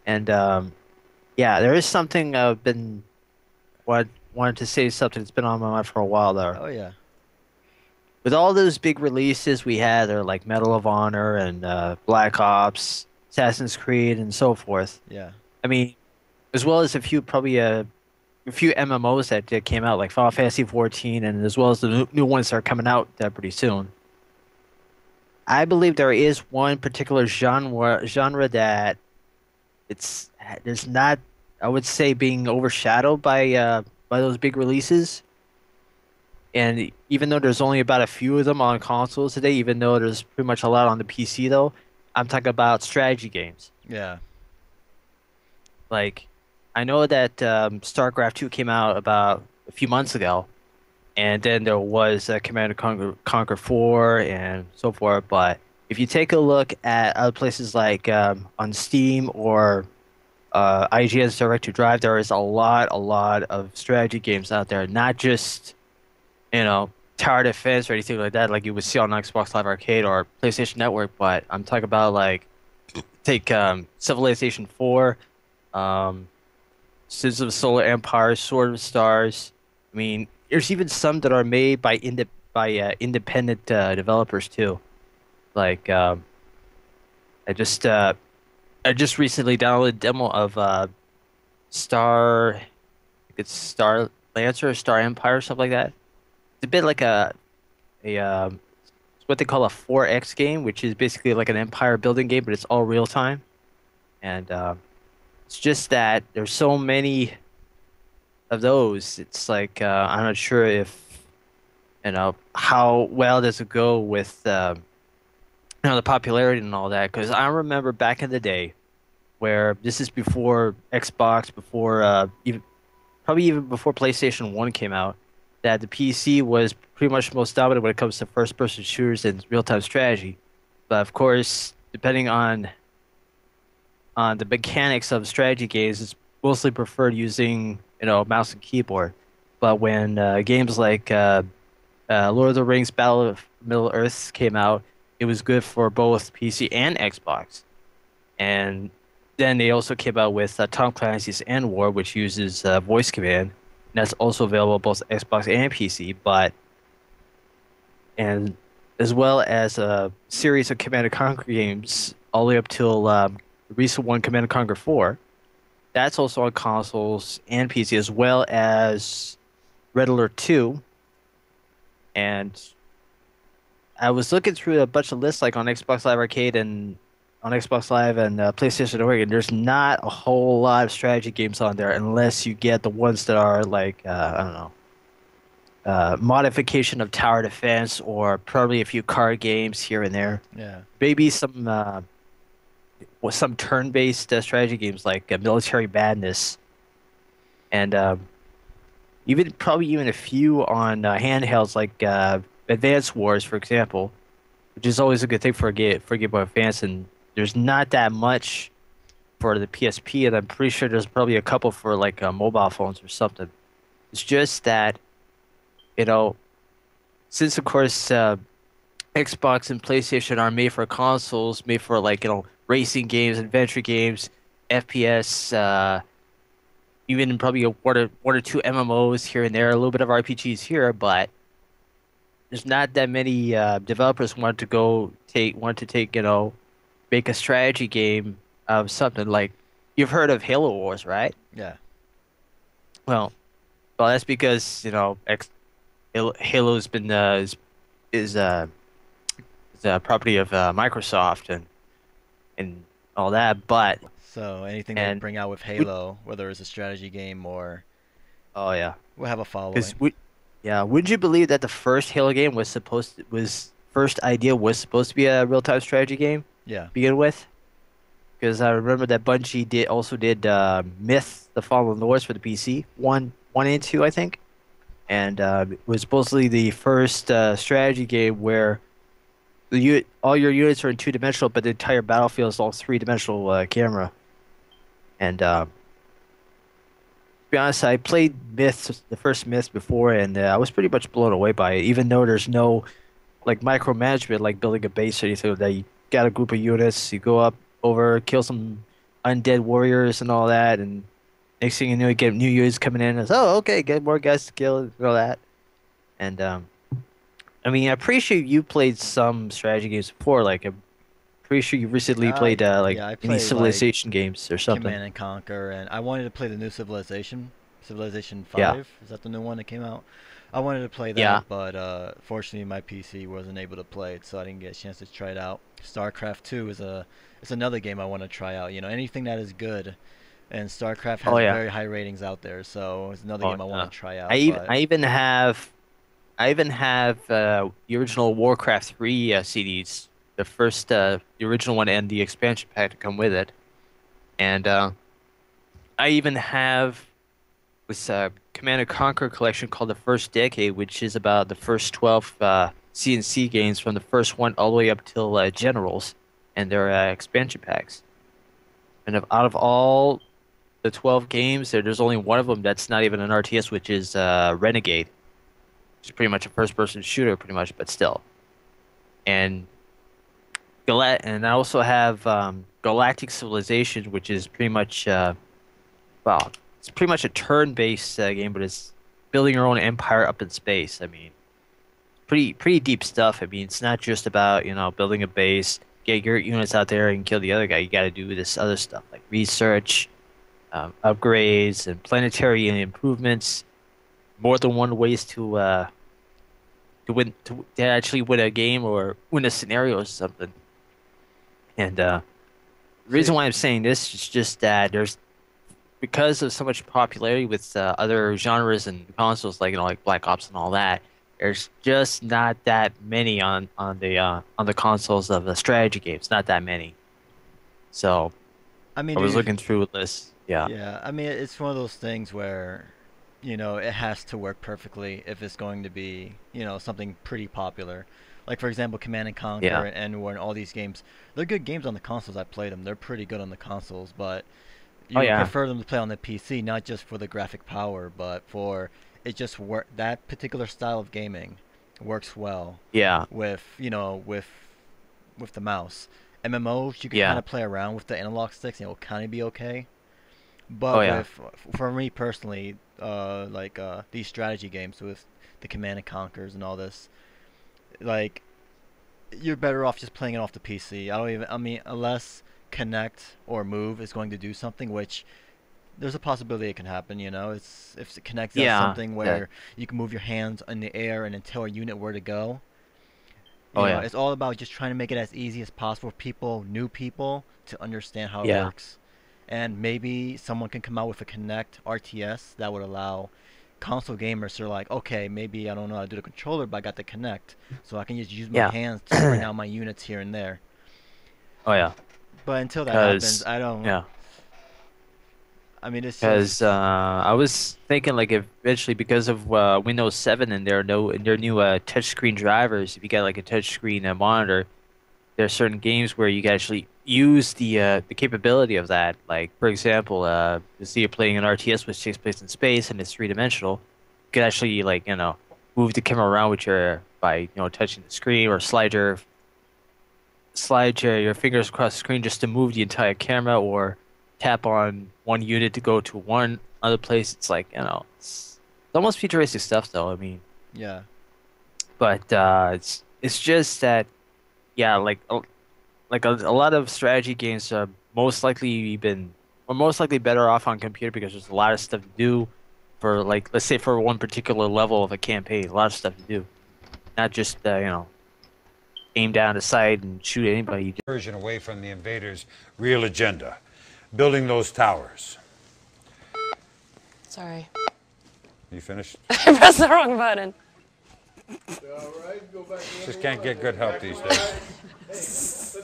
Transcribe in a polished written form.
And yeah, there is something I've been wanted to say something that's been on my mind for a while there. Oh yeah, With all those big releases we had, or like Medal of Honor and Black Ops, Assassin's Creed, and so forth. yeah. I mean, as well as a few probably a few MMOs that came out, like Final Fantasy 14, and as well as the new ones that are coming out pretty soon. I believe there is one particular genre that it's there's not, I would say, being overshadowed by those big releases. And even though there's only about a few of them on consoles today, even though there's pretty much a lot on the PC though, I'm talking about strategy games. Yeah. Like I know that StarCraft 2 came out about a few months ago, and then there was Command and Conquer 4 and so forth. But if you take a look at other places like on Steam or IGN's Direct to Drive, there is a lot of strategy games out there, not just, you know, tower defense or anything like that, like you would see on Xbox Live Arcade or PlayStation Network. But I'm talking about like take Civilization 4, um, Sins of Solar Empire, Sword of Stars. I mean, there's even some that are made by independent developers too. Like I just uh, I just recently downloaded a demo of Star, it's Star Lancer or Star Empire or something like that. It's a bit like a it's what they call a 4X game, which is basically like an empire building game, but it's all real time. And it's just that there's so many of those. It's like I'm not sure if how well does it go with the popularity and all that. Because I remember back in the day where this is before Xbox, before even probably even before PlayStation 1 came out, that the PC was pretty much most dominant when it comes to first-person shooters and real-time strategy. But of course, depending on the mechanics of strategy games, it's mostly preferred using, mouse and keyboard. But when games like Lord of the Rings Battle of Middle Earth came out, it was good for both PC and Xbox. And then they also came out with Tom Clancy's End War, which uses voice command. And that's also available both Xbox and PC. And as well as a series of Command and Conquer games, all the way up till the recent one, Command and Conquer 4. That's also on consoles and PC, as well as Red Alert 2. And I was looking through a bunch of lists like on Xbox Live Arcade and on Xbox Live and PlayStation Network, and there's not a whole lot of strategy games on there unless you get the ones that are like I don't know, modification of tower defense or probably a few card games here and there. Yeah. Maybe some turn-based strategy games like Military Madness, and even probably even a few on handhelds like Advance Wars, for example, which is always a good thing for Game Boy Advance. And there's not that much for the PSP, and I'm pretty sure there's probably a couple for like mobile phones or something. It's just that, you know, since of course Xbox and PlayStation are made for consoles, made for like, racing games, adventure games, FPS, even probably one or two MMOs here and there, a little bit of RPGs here, but there's not that many developers want to take, make a strategy game of something like you've heard of Halo Wars, right? Yeah. Well, well, that's because Halo's been is is a property of Microsoft and all that, but So anything they and bring out with would Halo, whether it's a strategy game or oh yeah, will have a because following. yeah, would you believe that the first Halo game was first idea was supposed to be a real-time strategy game to Yeah. begin with? Because I remember that Bungie did Myth: The Fallen Lords for the PC, one and two, I think, and it was supposedly the first strategy game where all your units are in two-dimensional, but the entire battlefield is all three-dimensional camera. And to be honest, I played Myth, the first Myth before, and I was pretty much blown away by it. Even though there's no like micromanagement, like building a base or anything like that. You got a group of units, you go up over, kill some undead warriors and all that. And next thing you know, you get new users coming in. It's, oh, okay, get more guys to kill and all that. And I mean, I'm pretty sure you played some strategy games before. Like, I'm pretty sure you recently played like Yeah, I any played like Civilization games or something. Command and Conquer, and I wanted to play the new Civilization Yeah, 5. Is that the new one that came out? I wanted to play yeah. that, but fortunately my PC wasn't able to play it, so I didn't get a chance to try it out. StarCraft 2 is another game I want to try out. You know, anything that is good, and StarCraft Oh has yeah. very high ratings out there, so it's another Oh game I want yeah. to try I out. even But I even have I even have the original Warcraft 3 CDs, the original one, and the expansion pack to come with it. And I even have this Command and Conquer collection called the First Decade, which is about the first 12 CNC games from the first one all the way up till Generals and their expansion packs. And out of all the 12 games, there's only one of them that's not even an RTS, which is Renegade. It's pretty much a first-person shooter, pretty much, but still. And and I also have Galactic Civilization, which is pretty much well, it's pretty much a turn-based game, but it's building your own empire up in space. I mean, pretty deep stuff. I mean, it's not just about, building a base, get your units out there and kill the other guy. You got to do this other stuff like research, upgrades, and planetary improvements. More than one ways to actually win a game or win a scenario or something. And the reason see, why I'm saying this is just that there's because of so much popularity with other genres and consoles like like Black Ops and all that. There's just not that many on the consoles of the strategy games. Not that many. So I mean, I was if looking through this. Yeah. yeah, I mean, it's one of those things where, it has to work perfectly if it's going to be, something pretty popular. Like for example, Command and Conquer Yeah. and War and all these games, they're good games on the consoles. I played them. They're pretty good on the consoles, but Oh you would yeah. prefer them to play on the PC, not just for the graphic power, but for it just work. That particular style of gaming works well Yeah. with, with the mouse. MMOs, you can kind Yeah. of play around with the analog sticks and it will kind of be okay. Oh But yeah. for me personally, these strategy games with the Command and Conquers and all this, like you're better off just playing it off the PC. I mean, unless Connect or Move is going to do something, which there's a possibility it can happen. It's if Connect does Yeah. something That. where you can move your hands in the air and then tell a unit where to go. Oh yeah. It's all about just trying to make it as easy as possible for new people, to understand how it Yeah. works. And maybe someone can come out with a Connect RTS that would allow console gamers to like, okay, maybe I don't know how to do the controller, but I got the Connect, so I can just use my Yeah. hands to bring out my units here and there. Oh yeah. But until that happens, Because I don't. yeah. I mean, it's Because just. I was thinking like eventually because of Windows 7 and their new touchscreen drivers, if you got like a touchscreen monitor, there are certain games where you can actually use the capability of that. Like for example, you see you're playing an RTS which takes place in space and it's three-dimensional. You can actually like move the camera around with your by touching the screen or slide your fingers across the screen just to move the entire camera or tap on one unit to go to one other place. It's like, it's almost futuristic stuff though. I mean, Yeah. but it's just that yeah, like a lot of strategy games are most likely better off on computer because there's a lot of stuff to do for like let's say for one particular level of a campaign, a lot of stuff to do. Not just aim down the sight and shoot anybody. Version away from the invaders' real agenda, building those towers. Sorry. You finished? I pressed the wrong button. Just can't get good help these days.